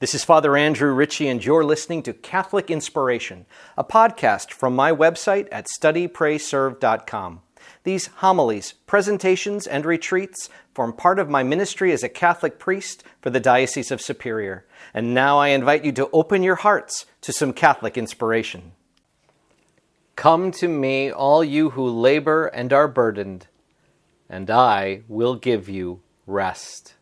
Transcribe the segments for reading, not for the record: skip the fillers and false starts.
This is Father Andrew Ritchie, and you're listening to Catholic Inspiration, a podcast from my website at studyprayserve.com. These homilies, presentations, and retreats form part of my ministry as a Catholic priest for the Diocese of Superior. And now I invite you to open your hearts to some Catholic inspiration. Come to me, all you who labor and are burdened, and I will give you rest.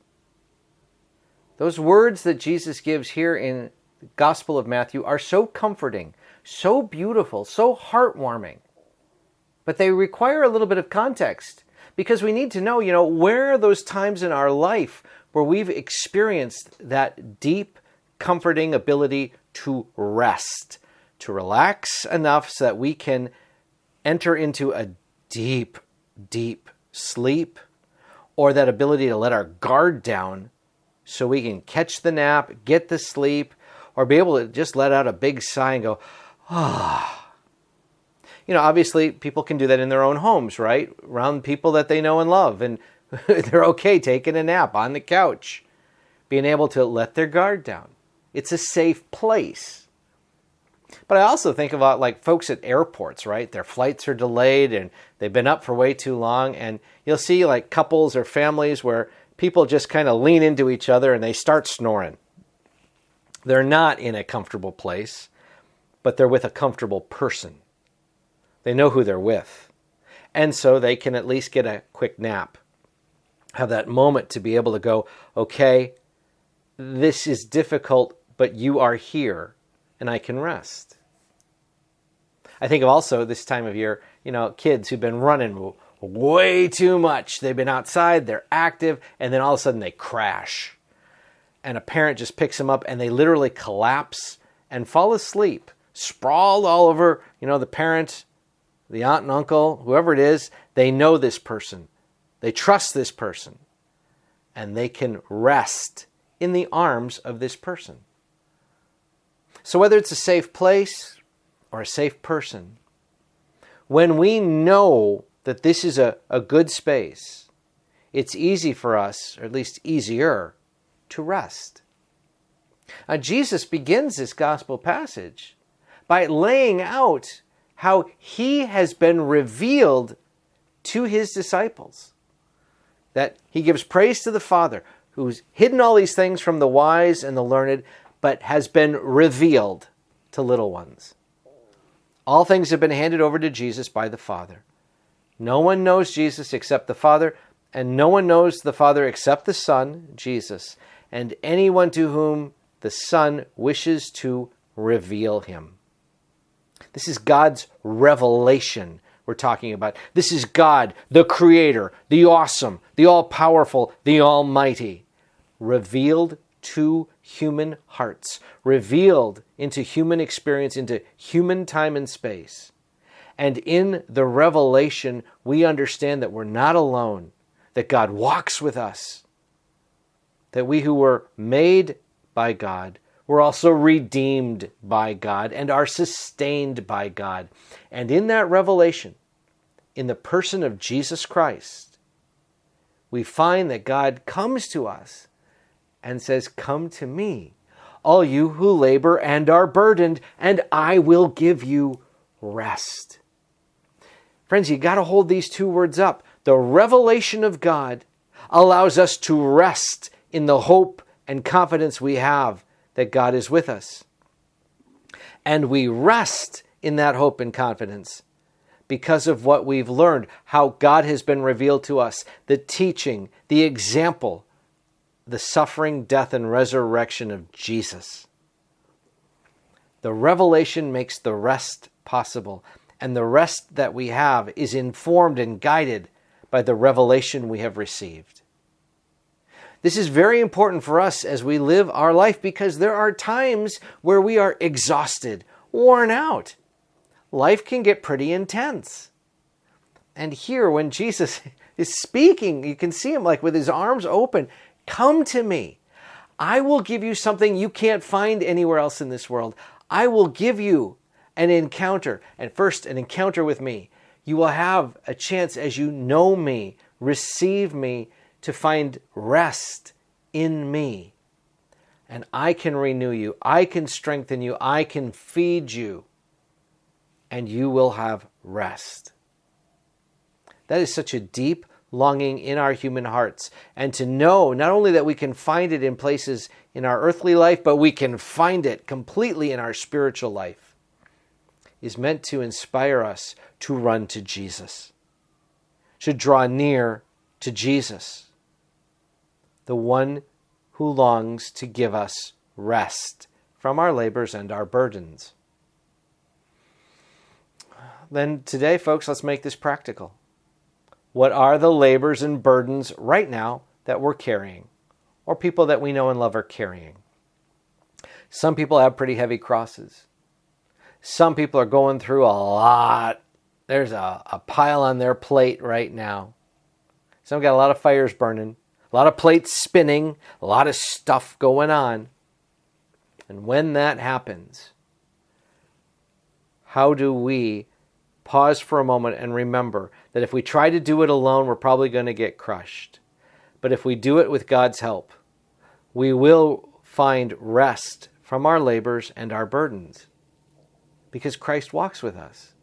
Those words that Jesus gives here in the Gospel of Matthew are so comforting, so beautiful, so heartwarming. But they require a little bit of context because we need to know, where are those times in our life where we've experienced that deep, comforting ability to rest, to relax enough so that we can enter into a deep, deep sleep, or that ability to let our guard down so we can catch the nap, get the sleep, or be able to just let out a big sigh and go, ah. Obviously people can do that in their own homes, right? Around people that they know and love. And they're okay taking a nap on the couch, being able to let their guard down. It's a safe place. But I also think about like folks at airports, right? Their flights are delayed and they've been up for way too long. And you'll see like couples or families where people just kind of lean into each other and they start snoring. They're not in a comfortable place, but they're with a comfortable person. They know who they're with. And so they can at least get a quick nap. Have that moment to be able to go, okay, this is difficult, but you are here and I can rest. I think of also this time of year, kids who've been running way too much. They've been outside, they're active, and then all of a sudden they crash. And a parent just picks them up and they literally collapse and fall asleep, sprawled all over, the parent, the aunt and uncle, whoever it is. They know this person. They trust this person. And they can rest in the arms of this person. So whether it's a safe place or a safe person, when we know that this is a good space, it's easy for us, or at least easier, to rest. Now, Jesus begins this gospel passage by laying out how he has been revealed to his disciples. That he gives praise to the Father, who's hidden all these things from the wise and the learned, but has been revealed to little ones. All things have been handed over to Jesus by the Father. No one knows Jesus except the Father, and no one knows the Father except the Son, Jesus, and anyone to whom the Son wishes to reveal him. This is God's revelation we're talking about. This is God, the Creator, the awesome, the all-powerful, the almighty, revealed to human hearts, revealed into human experience, into human time and space. And in the revelation, we understand that we're not alone, that God walks with us, that we who were made by God were also redeemed by God and are sustained by God. And in that revelation, in the person of Jesus Christ, we find that God comes to us and says, "Come to me, all you who labor and are burdened, and I will give you rest." Friends, you got to hold these two words up. The revelation of God allows us to rest in the hope and confidence we have that God is with us. And we rest in that hope and confidence because of what we've learned, how God has been revealed to us, the teaching, the example, the suffering, death, and resurrection of Jesus. The revelation makes the rest possible. And the rest that we have is informed and guided by the revelation we have received. This is very important for us as we live our life because there are times where we are exhausted, worn out. Life can get pretty intense. And here, when Jesus is speaking, you can see him like with his arms open. Come to me. I will give you something you can't find anywhere else in this world. I will give you an encounter. And first, an encounter with me. You will have a chance as you know me, receive me, to find rest in me. and I can renew you. I can strengthen you. I can feed you, and you will have rest. That is such a deep longing in our human hearts. And to know not only that we can find it in places in our earthly life, but we can find it completely in our spiritual life, is meant to inspire us to run to Jesus, to draw near to Jesus, the one who longs to give us rest from our labors and our burdens. Then today, folks, let's make this practical. What are the labors and burdens right now that we're carrying, or people that we know and love are carrying? Some people have pretty heavy crosses. Some people are going through a lot. There's a pile on their plate right now. Some got a lot of fires burning, a lot of plates spinning, a lot of stuff going on. And when that happens, how do we pause for a moment and remember that if we try to do it alone, we're probably going to get crushed. But if we do it with God's help, we will find rest from our labors and our burdens, because Christ walks with us.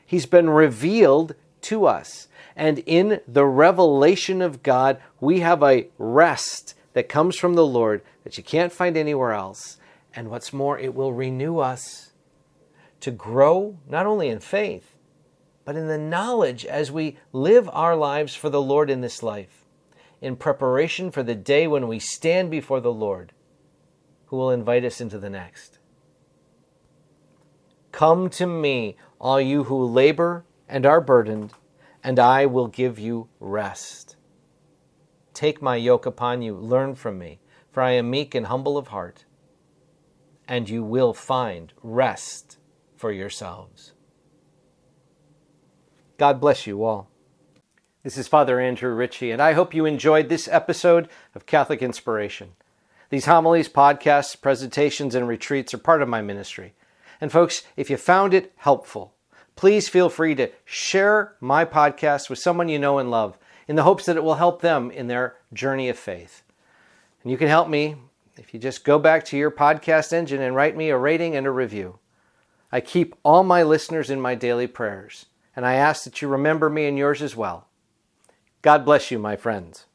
He's been revealed to us. And in the revelation of God, we have a rest that comes from the Lord that you can't find anywhere else. And what's more, it will renew us to grow not only in faith, but in the knowledge as we live our lives for the Lord in this life, in preparation for the day when we stand before the Lord, who will invite us into the next. Come to me, all you who labor and are burdened, and I will give you rest. Take my yoke upon you, learn from me, for I am meek and humble of heart, and you will find rest for yourselves. God bless you all. This is Father Andrew Ritchie, and I hope you enjoyed this episode of Catholic Inspiration. These homilies, podcasts, presentations, and retreats are part of my ministry. And folks, if you found it helpful, please feel free to share my podcast with someone you know and love in the hopes that it will help them in their journey of faith. And you can help me if you just go back to your podcast engine and write me a rating and a review. I keep all my listeners in my daily prayers, and I ask that you remember me and yours as well. God bless you, my friends.